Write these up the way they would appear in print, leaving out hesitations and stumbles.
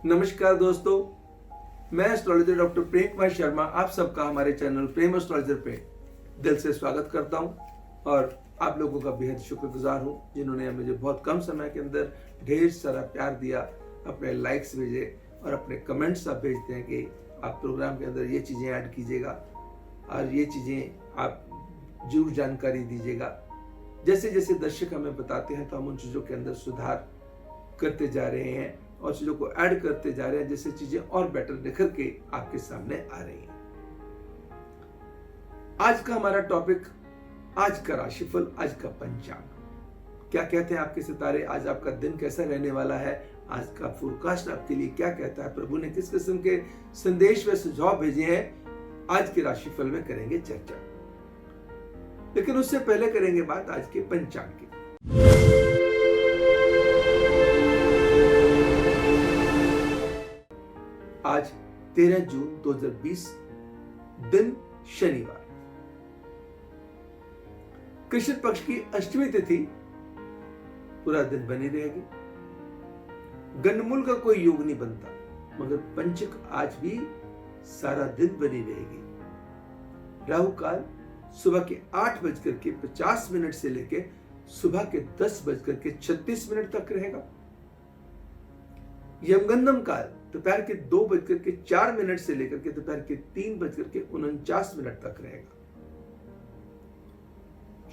नमस्कार दोस्तों, मैं एस्ट्रोलॉजर डॉक्टर प्रेम कुमार शर्मा आप सबका हमारे चैनल प्रेम एस्ट्रोलॉजर पे दिल से स्वागत करता हूं और आप लोगों का बेहद शुक्रगुजार हूं जिन्होंने मुझे बहुत कम समय के अंदर ढेर सारा प्यार दिया, अपने लाइक्स भेजे और अपने कमेंट्स आप भेजते हैं कि आप प्रोग्राम के अंदर ये चीज़ें ऐड कीजिएगा और ये चीज़ें आप जरूर जानकारी दीजिएगा। जैसे जैसे दर्शक हमें बताते हैं तो हम उन चीज़ों के अंदर सुधार करते जा रहे हैं और चीज़ों को ऐड करते जा रहे हैं, जिससे चीज़ें और बेटर निखर के आपके सामने आ रही हैं। आज का हमारा टॉपिक, आज का राशिफल, आज का पंचांग। क्या कहते हैं आपके सितारे, आज आपका दिन कैसा रहने वाला है, आज का फोरकास्ट आपके लिए क्या कहता है, प्रभु ने किस किस्म के संदेश व सुझाव भेजे हैं, आज के राशिफल में करेंगे चर्चा। लेकिन उससे पहले करेंगे बात आज के पंचांग की। आज 13 जून 2020, दिन शनिवार, कृष्ण पक्ष की अष्टमी तिथि पूरा दिन बनी रहेगी। गंडमूल का कोई योग नहीं बनता, मगर पंचक आज भी सारा दिन बनी रहेगी। राहु काल सुबह के 8:50 से लेकर सुबह के 10:36 तक रहेगा। यमगंधम काल दोपहर के 2:04 से लेकर के दोपहर के 3:49 तक रहेगा।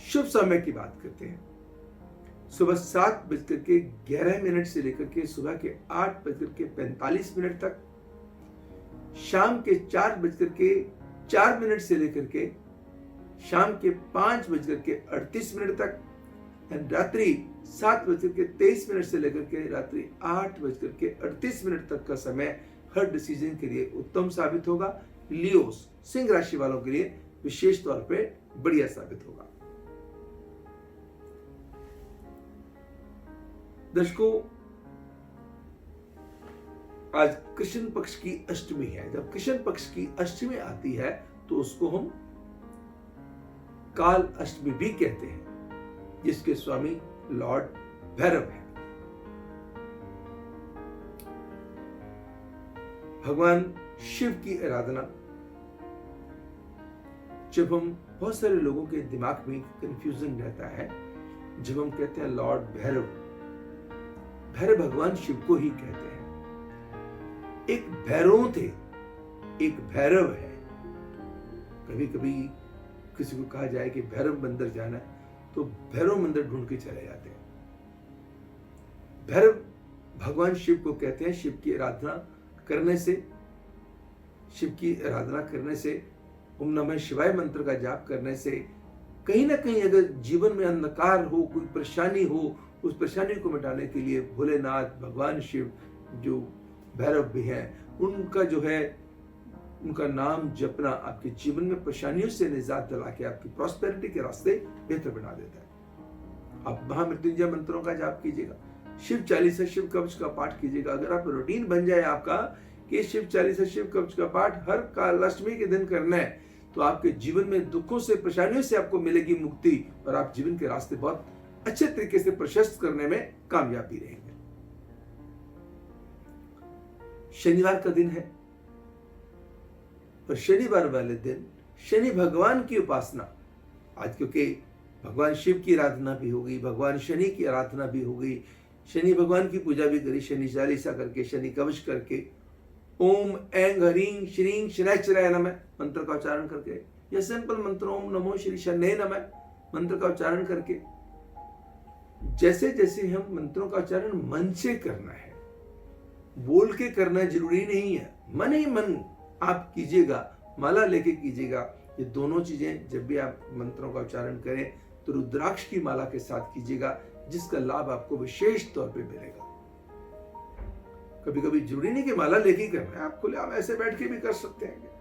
शुभ समय की बात करते हैं, सुबह 7:11 से लेकर के सुबह के 8:45 तक, शाम के 4:04 से लेकर के शाम के 5:38 तक, रात्रि 7:23 से लेकर के रात्रि 8:38 तक का समय हर डिसीजन के लिए उत्तम साबित होगा। लियोस, सिंह राशि वालों के लिए विशेष तौर पे बढ़िया साबित होगा। दर्शकों, आज कृष्ण पक्ष की अष्टमी है। जब कृष्ण पक्ष की अष्टमी आती है तो उसको हम काल अष्टमी भी कहते हैं, जिसके स्वामी लॉर्ड भैरव है। भगवान शिव की आराधना, जब हम बहुत सारे लोगों के दिमाग में कंफ्यूजन रहता है, जब हम कहते हैं लॉर्ड भैरव, भैरव भगवान शिव को ही कहते हैं। एक भैरव थे, एक भैरव है। कभी कभी किसी को कहा जाए कि भैरव मंदिर जाना है तो भैरव मंदिर ढूंढ के चले जाते हैं। भैरव भगवान शिव को कहते हैं। शिव की आराधना करने से, ओम नमः शिवाय मंत्र का जाप करने से कहीं ना कहीं अगर जीवन में अंधकार हो, कोई परेशानी हो, उस परेशानी को मिटाने के लिए भोलेनाथ, भगवान शिव जो भैरव भी हैं, उनका जो है उनका नाम जपना आपके जीवन में परेशानियों से निजात दिला के आपकी प्रॉस्पेरिटी के रास्ते बेहतर बना देता है। आप महामृत्युंजय मंत्रों का जाप कीजिएगा, शिव चालीसा, शिव कवच का पाठ कीजिएगा। अगर आप रूटीन बन जाए आपका कि शिव चालीसा, शिव कवच का पाठ हर कालाष्टमी के दिन करना है, तो आपके जीवन में दुखों से, परेशानियों से आपको मिलेगी मुक्ति और आप जीवन के रास्ते बहुत अच्छे तरीके से प्रशस्त करने में कामयाबी रहेंगे। शनिवार का दिन है और शनिवार वाले दिन शनि भगवान की उपासना, आज क्योंकि भगवान शिव की आराधना भी होगी, भगवान शनि की आराधना भी होगी, शनि भगवान की पूजा भी करी, शनि चालीसा करके, शनि कवच करके, ओम ऐं ह्रीं श्रीं शनैश्चराय नमः मंत्र का उच्चारण करके, या सिंपल मंत्र ओम नमो श्री शनैः नमः मंत्र का उच्चारण करके, जैसे जैसे हम मंत्रों का उच्चारण मन से करना है, बोल के करना जरूरी नहीं है, मन ही मन आप कीजिएगा, माला लेके कीजिएगा। ये दोनों चीजें जब भी आप मंत्रों का उच्चारण करें तो रुद्राक्ष की माला के साथ कीजिएगा, जिसका लाभ आपको विशेष तौर पे मिलेगा। कभी कभी जरूरी नहीं कि माला लेके करना है, आप खुले आप ऐसे बैठ के भी कर सकते हैं।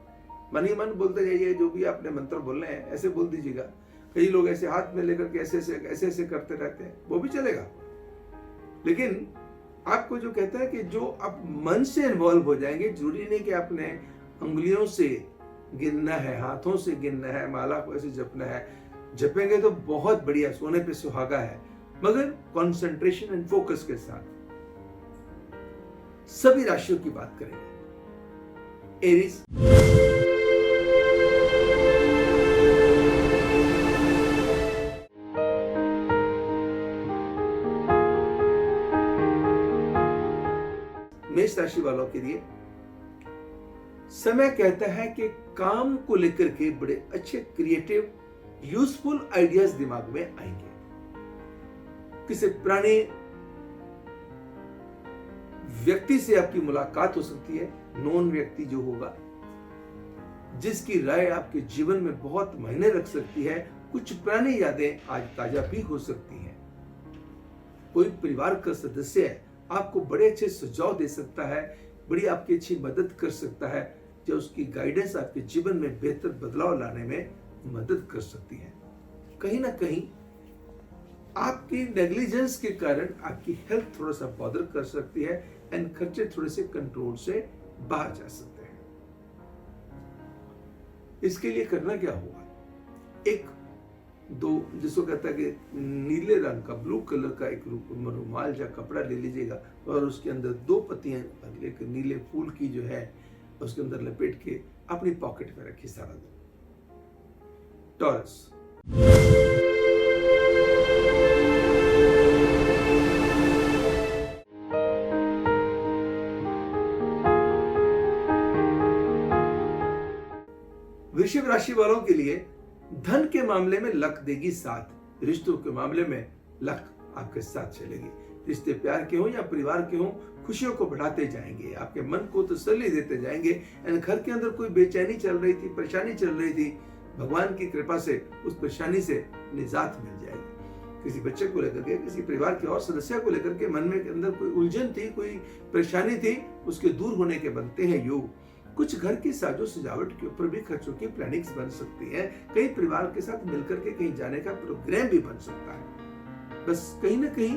मन ही मन बोलते जाइए, जो भी आपने मंत्र बोलने हैं ऐसे बोल दीजिएगा। कई लोग ऐसे हाथ में लेकर के ऐसे करते रहते हैं, वो भी चलेगा। लेकिन आपको जो कहता है कि जो आप मन से इन्वॉल्व हो जाएंगे, जरूरी नहीं कि आपने उंगलियों से गिनना है, हाथों से गिनना है, माला को ऐसे जपना है। जपेंगे तो बहुत बढ़िया, सोने पे सुहागा है, मगर कंसंट्रेशन एंड फोकस के साथ। सभी राशियों की बात करेंगे। एरीज, मेष राशि वालों के लिए समय कहता है कि काम को लेकर के बड़े अच्छे क्रिएटिव यूजफुल आइडियाज दिमाग में आएंगे। किसी पुराने व्यक्ति से आपकी मुलाकात हो सकती है, नॉन व्यक्ति जो होगा, जिसकी राय आपके जीवन में बहुत मायने रख सकती है। कुछ पुरानी यादें आज ताजा भी हो सकती हैं। कोई परिवार का सदस्य है, आपको बड़े अच्छे सुझाव दे सकता है, बड़ी आपकी अच्छी मदद कर सकता है, जो उसकी गाइडेंस आपके जीवन में बेहतर बदलाव लाने में मदद कर सकती है। कहीं ना कहीं आपकी नेग्लिजेंस के कारण आपकी हेल्थ थोड़ा सा बॉदर कर सकती है एंड खर्चे थोड़े से कंट्रोल से बाहर जा सकते हैं। इसके लिए करना क्या होगा, एक दो जिसको कहता है कि नीले रंग का, ब्लू कलर का एक रुमाल या कपड़ा ले लीजिएगा और उसके अंदर 2 पत्तियां लेकर नीले फूल की जो है उसके अंदर लपेट के अपनी पॉकेट में रखिए सारा दिन। टॉरस, वृषभ राशि वालों के लिए धन के मामले में लक देगी साथ। रिश्तों के मामले में लक आपके साथ चलेगी। रिश्ते प्यार के हो या परिवार के हो, खुशियों को बढ़ाते जाएंगे, आपके मन को तसल्ली देते जाएंगे। एंड घर के अंदर कोई बेचैनी चल रही थी, परेशानी चल रही थी, भगवान की कृपा से उस परेशानी से निजात मिल जाएगी। किसी बच्चे को लेकर के, किसी परिवार के और सदस्य को लेकर के मन में के अंदर कोई उलझन थी, कोई परेशानी थी, उसके दूर होने के बनते हैं योग। कुछ घर की साजो सजावट के ऊपर भी खर्चों की प्लानिंग्स बन सकती है। कई परिवार के साथ मिलकर के कहीं जाने का प्रोग्राम भी बन सकता है। बस कहीं ना कहीं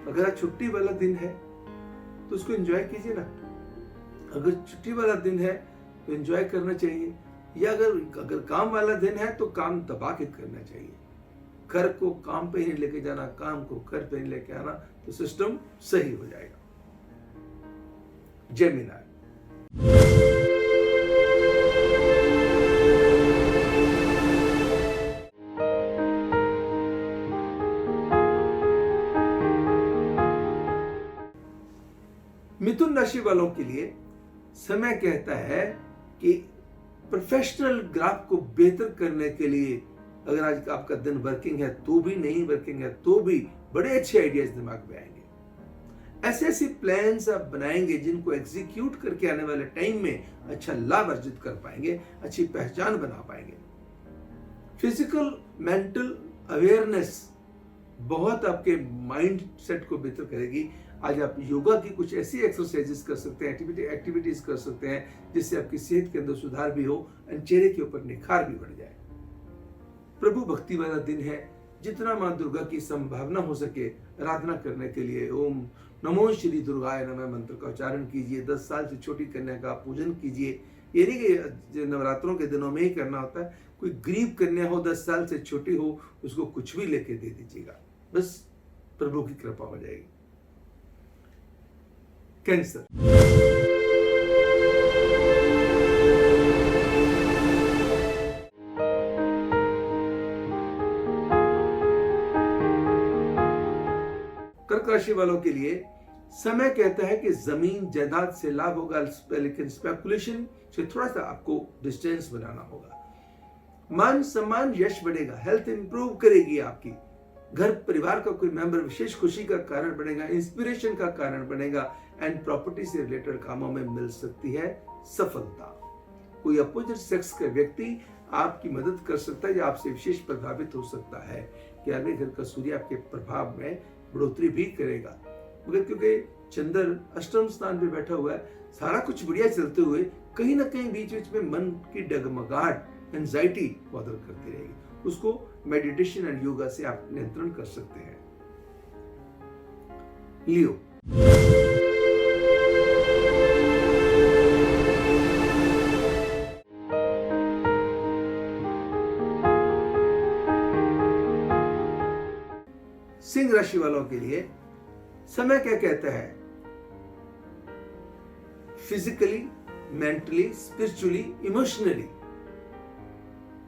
अगर आज छुट्टी वाला दिन है तो उसको एंजॉय कीजिए ना। अगर छुट्टी वाला दिन है तो एंजॉय करना चाहिए, या अगर काम वाला दिन है तो काम दबा के करना चाहिए। घर को काम पे ही लेके जाना, काम को घर पे ही लेके आना, तो सिस्टम सही हो जाएगा। जेमिनी, मिथुन राशि वालों के लिए समय कहता है कि प्रोफेशनल ग्राफ को बेहतर करने के लिए, अगर आज आपका दिन वर्किंग है तो भी, नहीं वर्किंग है तो भी, बड़े अच्छे आइडियाज दिमाग में आएंगे। ऐसे ऐसे प्लान्स आप बनाएंगे जिनको एग्जीक्यूट करके आने वाले टाइम में अच्छा लाभ अर्जित कर पाएंगे, अच्छी पहचान बना पाएंगे। फिजिकल मेंटल अवेयरनेस बहुत आपके माइंड सेट को बेहतर करेगी। आज आप योगा की कुछ ऐसी एक्सरसाइजेस कर सकते हैं, एक्टिविटीज कर सकते हैं जिससे आपकी सेहत के अंदर सुधार भी हो और चेहरे के ऊपर निखार भी बढ़ जाए। प्रभु भक्ति वाला दिन है। जितना मां दुर्गा की संभावना हो सके आराधना करने के लिए ओम नमो श्री दुर्गाय नमः मंत्र का उच्चारण कीजिए। 10 साल से छोटी कन्या का पूजन कीजिए। ये नहीं कि नवरात्रों के दिनों में ही करना होता है। कोई गरीब कन्या हो, 10 साल से छोटी हो, उसको कुछ भी लेके दे दीजिएगा, बस प्रभु की कृपा हो जाएगी। कैंसर, कर्क राशि वालों के लिए समय कहता है कि जमीन जायदाद से लाभ होगा, लेकिन स्पेकुलेशन से थोड़ा सा आपको डिस्टेंस बनाना होगा। मान सम्मान यश बढ़ेगा, हेल्थ इंप्रूव करेगी आपकी, घर परिवार का कोई मेंबर विशेष खुशी का कारण बनेगा, इंस्पिरेशन का कारण बनेगा एंड प्रॉपर्टी से रिलेटेड कामों में मिल सकती है सफलता। कोई अपोजिट सेक्स का व्यक्ति आपकी मदद कर सकता है या आपसे विशेष प्रभावित हो सकता है। 11वें घर का सूर्य आपके प्रभाव में बढ़ोतरी भी करेगा, मगर क्योंकि चंद्र अष्टम स्थान पे बैठा हुआ है, सारा कुछ बढ़िया चलते हुए कहीं ना कहीं बीच बीच में मन की डगमगाहट, एंजाइटी बॉदर करती रहेगी। उसको मेडिटेशन एंड योगा से आप नियंत्रण कर सकते हैं। लियो, सिंह राशि वालों के लिए समय क्या कहता है फिजिकली, मेंटली, स्पिरिचुअली, इमोशनली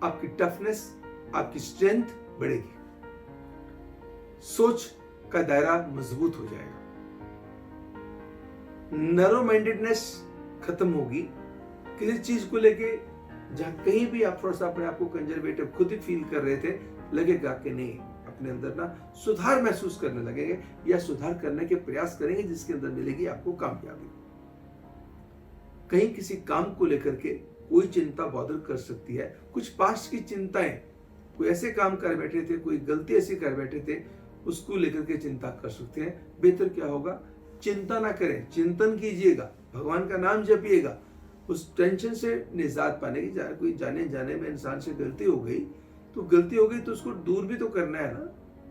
आपकी टफनेस, आपकी स्ट्रेंथ बढ़ेगी, सोच का दायरा मजबूत हो जाएगा, नैरो माइंडेडनेस खत्म होगी। किसी चीज को लेके जहां कहीं भी आप थोड़ा सा अपने आप को कंजर्वेटिव खुद ही फील कर रहे थे, लगेगा कि नहीं, अपने अंदर ना सुधार महसूस करने लगेंगे या सुधार करने के प्रयास करेंगे, जिसके अंदर मिलेगी आपको कामयाबी। कहीं किसी काम को लेकर के कोई चिंता बॉदर कर सकती है, कुछ पास्ट की चिंताएं, कोई ऐसे काम कर बैठे थे, कोई गलती ऐसी कर बैठे थे, उसको लेकर के चिंता कर सकते हैं। बेहतर क्या होगा, चिंता ना करें, चिंतन कीजिएगा, भगवान का नाम जपिएगा। उस टेंशन से निजात पाने की, कोई जाने जाने में इंसान से गलती हो गई तो उसको दूर भी तो करना है ना।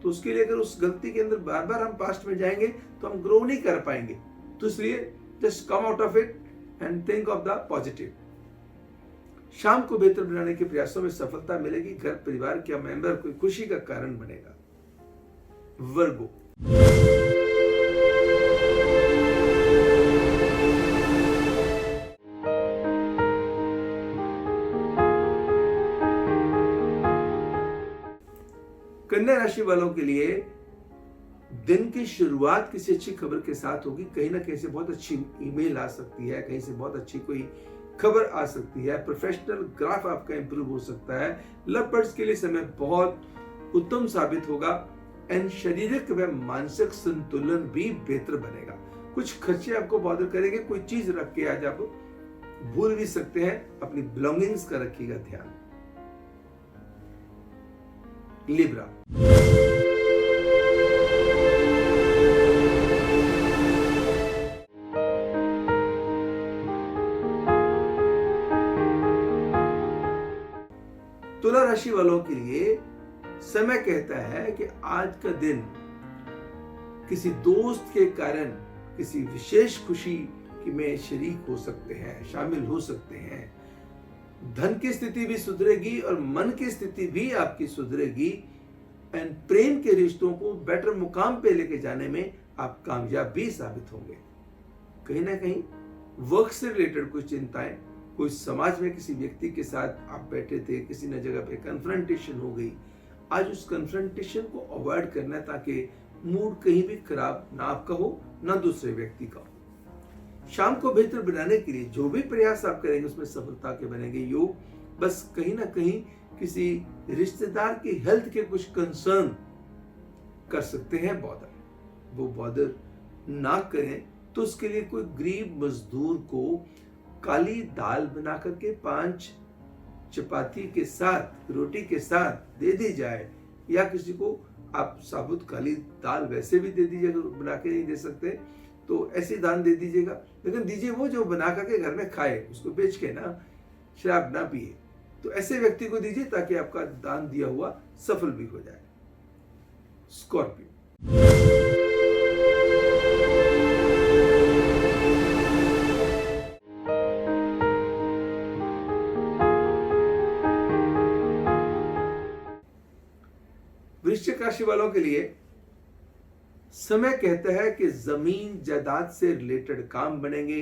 तो उसके लिए अगर उस गलती के अंदर बार बार हम पास्ट में जाएंगे तो हम ग्रो नहीं कर पाएंगे। तो इसलिए just come out of it and think of the positive. शाम को बेहतर बनाने के प्रयासों में सफलता मिलेगी, घर परिवार के मेंबर कोई खुशी का कारण बनेगा। वर्गो, कन्या राशि वालों के लिए दिन की शुरुआत किसी अच्छी खबर के साथ होगी। कहीं ना कहीं से बहुत अच्छी ईमेल आ सकती है, कहीं से बहुत अच्छी कोई खबर आ सकती है, प्रोफेशनल ग्राफ आपका इंप्रूव हो सकता है। लव बर्ड्स के लिए समय बहुत उत्तम साबित होगा एंड शारीरिक व मानसिक संतुलन भी बेहतर बनेगा। कुछ खर्चे आपको बॉदर करेंगे, कोई चीज रख के आज आप भूल भी सकते हैं, अपनी बिलोंगिंग्स का रखिएगा ध्यान। लिब्रा, तुला राशि वालों के लिए समय कहता है कि आज का दिन किसी दोस्त के कारण किसी विशेष खुशी में शरीक हो सकते हैं, शामिल हो सकते हैं। धन की स्थिति भी सुधरेगी और मन की स्थिति भी आपकी सुधरेगी एंड प्रेम के रिश्तों को बेटर मुकाम पे लेके जाने में आप कामयाब भी साबित होंगे। कहीं ना कहीं वर्क से रिलेटेड कुछ चिंताएं, कोई समाज में किसी व्यक्ति के साथ आप बैठे थे, किसी न जगह पे कन्फ्रंटेशन हो गई, आज उस कन्फ्रंटेशन को अवॉइड करना ताकि मूड कहीं भी खराब ना आपका हो ना दूसरे व्यक्ति का हो। शाम को बेहतर बनाने के लिए जो भी प्रयास आप करेंगे उसमें सफलता के बनेंगे योग। बस कहीं ना कहीं किसी रिश्तेदार की हेल्थ के कुछ कंसर्न कर सकते हैं बॉदर, वो बॉदर ना करें तो उसके लिए कोई गरीब मजदूर को काली दाल बना करके 5 चपाती के साथ, रोटी के साथ दे दी जाए, या किसी को आप साबुत काली दाल वैसे भी दे दीजिए, अगर बना के नहीं दे सकते तो ऐसे दान दे दीजिएगा, लेकिन दीजिए वो जो बना करके घर में खाए, उसको बेच के ना शराब ना पिए। तो ऐसे व्यक्ति को दीजिए ताकि आपका दान दिया हुआ सफल भी हो जाए। स्कॉर्पियो, वृश्चिक राशि वालों के लिए समय कहता है कि जमीन जायदाद से रिलेटेड काम बनेंगे,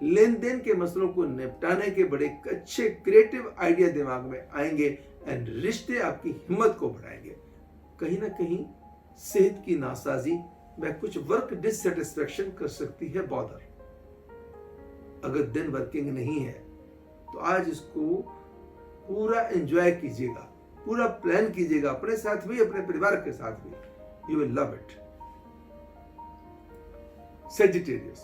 लेन देन के मसलों को निपटाने के बड़े अच्छे क्रिएटिव आइडिया दिमाग में आएंगे एंड रिश्ते आपकी हिम्मत को बढ़ाएंगे। कहीं ना कहीं सेहत की नासाजी व कुछ वर्क डिससेटिस्फैक्शन कर सकती है बॉदर। अगर दिन वर्किंग नहीं है तो आज इसको पूरा एंजॉय कीजिएगा, पूरा प्लान कीजिएगा, अपने साथ भी अपने परिवार के साथ भी। You will love it. Sagittarius,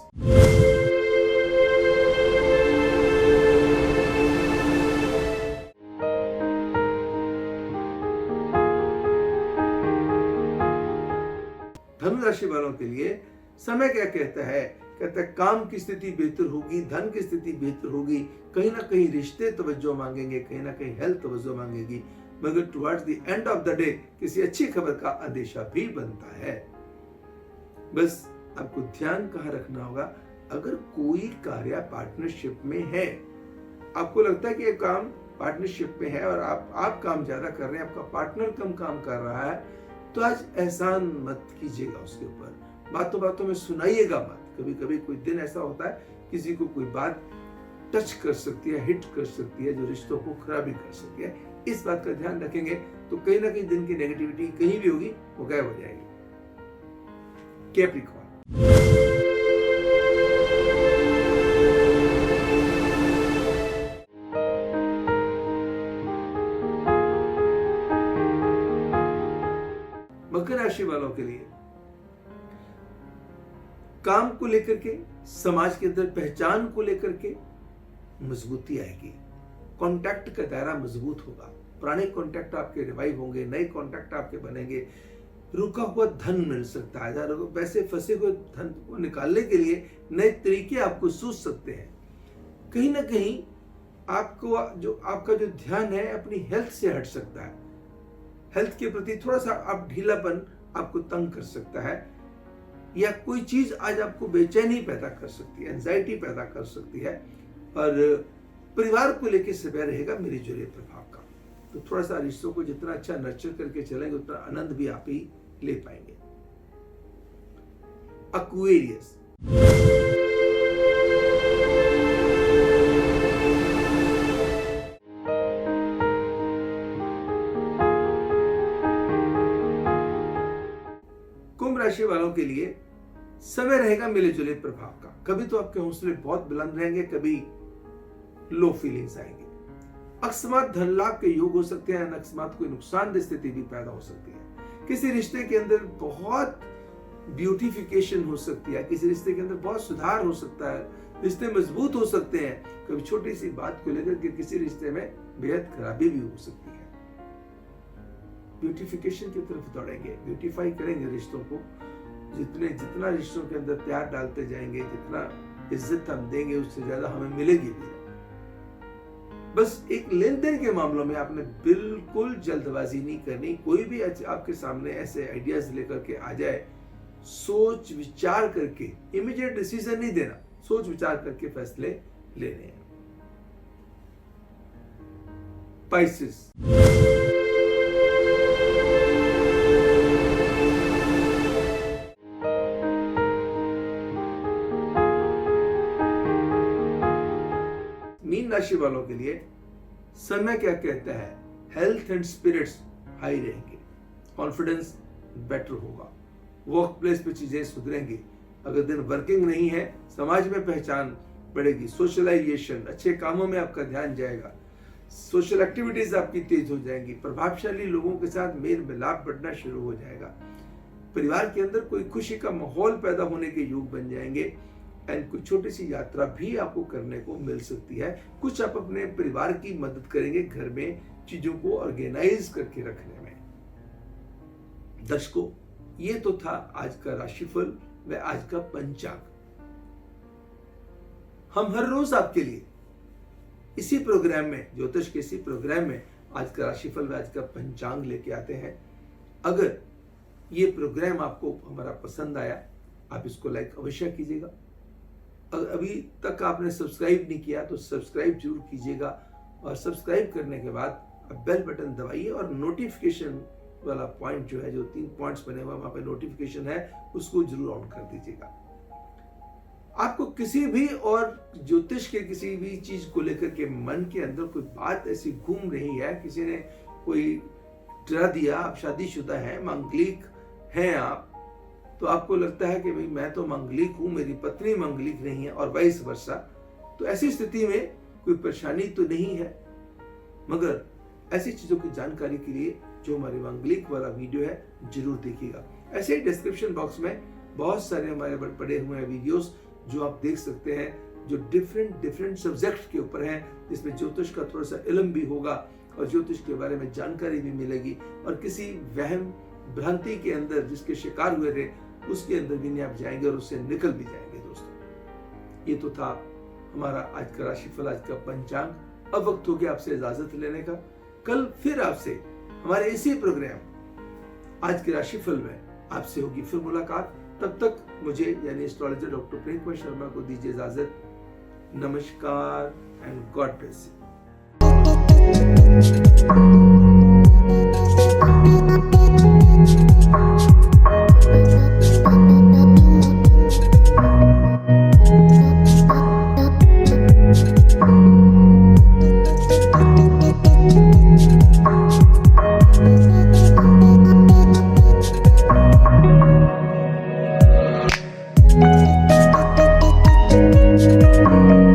धनु राशि वालों के लिए समय क्या कहता है? कहता है काम की स्थिति बेहतर होगी, धन की स्थिति बेहतर होगी, कहीं ना कहीं रिश्ते तवज्जो मांगेंगे, कहीं ना कहीं हेल्थ तवज्जो मांगेगी, मगर towards the end of the day किसी अच्छी खबर का अंदेशा भी बनता है। बस आपको ध्यान कहाँ रखना होगा, अगर कोई कार्य पार्टनरशिप में है, आपको लगता है कि ये काम पार्टनरशिप में है और आप काम ज्यादा कर रहे हैं, आपका पार्टनर कम काम कर रहा है, तो आज एहसान मत कीजिएगा उसके ऊपर, बातों बातों में सुनाइएगा मत। कभी कभी कोई दिन ऐसा होता है किसी को कोई बात टच कर सकती है, हिट कर सकती है, जो रिश्तों को खराब भी कर सकती है। इस बात का ध्यान रखेंगे तो कहीं ना कहीं दिन की नेगेटिविटी कहीं भी होगी वो गायब हो जाएगी। कैप्रिकॉर्न, मकर राशि वालों के लिए काम को लेकर के, समाज के अंदर पहचान को लेकर के मजबूती आएगी। कॉन्टैक्ट का दायरा मजबूत होगा, पुराने कॉन्टैक्ट आपके रिवाइव होंगे, नए कॉन्टैक्ट आपके बनेंगे, रुका हुआ धन मिल सकता है, वैसे फंसे हुए धन को निकालने के लिए नए तरीके आपको सूझ सकते हैं। कहीं ना कहीं आपका जो ध्यान है अपनी हेल्थ से हट सकता है, हेल्थ के प्रति थोड़ा सा आप ढीलापन आपको तंग कर सकता है, या कोई चीज आज आपको बेचैनी पैदा कर सकती है, एंजाइटी पैदा कर सकती है, और परिवार को लेकर समय रहेगा मेरे जुड़े प्रभाव का। तो थोड़ा सा रिश्तों को जितना अच्छा नर्चर करके चलेंगे उतना आनंद भी आप ही ले पाएंगे। एक्वेरियस, कुंभ राशि वालों के लिए समय रहेगा मिले जुले प्रभाव का। कभी तो आपके हौसले बहुत बुलंद रहेंगे, कभी लो फीलिंग्स आएंगे। अकस्मात धन लाभ के योग हो सकते हैं, अकस्मात कोई नुकसानदेह स्थिति भी पैदा हो सकती है। किसी रिश्ते के अंदर बहुत ब्यूटिफिकेशन हो सकती है, किसी रिश्ते के अंदर बहुत सुधार हो सकता है, रिश्ते मजबूत हो सकते हैं। कभी छोटी सी बात को लेकर के किसी रिश्ते में बेहद खराबी भी हो सकती है। ब्यूटिफिकेशन की तरफ दौड़ेंगे, ब्यूटीफाई करेंगे रिश्तों को। जितना रिश्तों के अंदर प्यार डालते जाएंगे, जितना इज्जत हम देंगे, उससे ज्यादा हमें मिलेगी भी। बस एक लेन देन के मामलों में आपने बिल्कुल जल्दबाजी नहीं करनी। कोई भी आपके सामने ऐसे आइडियाज लेकर के आ जाए, सोच विचार करके, इमीडिएट डिसीजन नहीं देना, सोच विचार करके फैसले लेने हैं। पाइसेस, मीन राशि वालों के लिए समय क्या कहता है, हेल्थ एंड स्पिरिट्स हाई रहेंगे, कॉन्फिडेंस बेटर होगा, वर्क प्लेस पे चीजें सुधरेंगी। अगर दिन वर्किंग नहीं है, समाज में पहचान बढ़ेगी, सोशलाइजेशन, अच्छे कामों में आपका ध्यान जाएगा, सोशल एक्टिविटीज आपकी तेज हो जाएंगी, प्रभावशाली लोगों के साथ मेल मिलाप बढ़ना शुरू हो जाएगा, परिवार के अंदर कोई खुशी का माहौल पैदा होने के योग बन जाएंगे। एंड कोई छोटी सी यात्रा भी आपको करने को मिल सकती है। कुछ आप अपने परिवार की मदद करेंगे घर में चीजों को ऑर्गेनाइज करके रखने में। दर्शकों, ये तो था आज का राशिफल व आज का पंचांग। हम हर रोज आपके लिए इसी प्रोग्राम में, ज्योतिष के इसी प्रोग्राम में आज का राशिफल व आज का पंचांग लेके आते हैं। अगर ये प्रोग्राम आपको हमारा पसंद आया, आप इसको लाइक अवश्य कीजिएगा। अगर अभी तक आपने सब्सक्राइब नहीं किया तो सब्सक्राइब जरूर कीजिएगा, और सब्सक्राइब करने के बाद बेल बटन दबाइए और नोटिफिकेशन वाला पॉइंट जो है, जो 3 पॉइंट्स बने हुए वहां पे नोटिफिकेशन है, उसको जरूर ऑन कर दीजिएगा। आपको किसी भी और ज्योतिष के किसी भी चीज को लेकर के मन के अंदर कोई बात ऐसी घूम रही है, किसी ने कोई डरा दिया, आप शादीशुदा हैं, मांगलिक हैं आप, तो आपको लगता है कि भाई मैं तो मांगलिक हूं, मेरी पत्नी मांगलिक नहीं है, और वाइस वर्सा, तो ऐसी स्थिति में कोई परेशानी तो नहीं है। मगर ऐसी चीजों की जानकारी के लिए जो हमारे मांगलिक वाला वीडियो है जरूर देखिएगा। ऐसे ही डिस्क्रिप्शन बॉक्स में बहुत सारे हमारे पड़े हुए हैं वीडियोस जो आप देख सकते हैं, जो डिफरेंट सब्जेक्ट के ऊपर हैं, जिसमें ज्योतिष का थोड़ा सा इल्म भी होगा और ज्योतिष के बारे में जानकारी भी मिलेगी, और किसी वहम भ्रांति के अंदर जिसके शिकार हुए थे उसके अंदर भी नहीं आप जाएंगे और उससे निकल भी जाएंगे। दोस्तों, ये तो था हमारा आज का राशिफल, आज का पंचांग। अब वक्त हो गया आपसे इजाजत लेने का। कल फिर आपसे हमारे इसी प्रोग्राम आज के राशिफल में आपसे होगी फिर मुलाकात। तब तक मुझे यानी एस्ट्रोलॉजर डॉक्टर प्रेम कुमार शर्मा को दीजिए इजाजत। नमस्कार एंड गॉड ब्लेस यू। नमस्कार।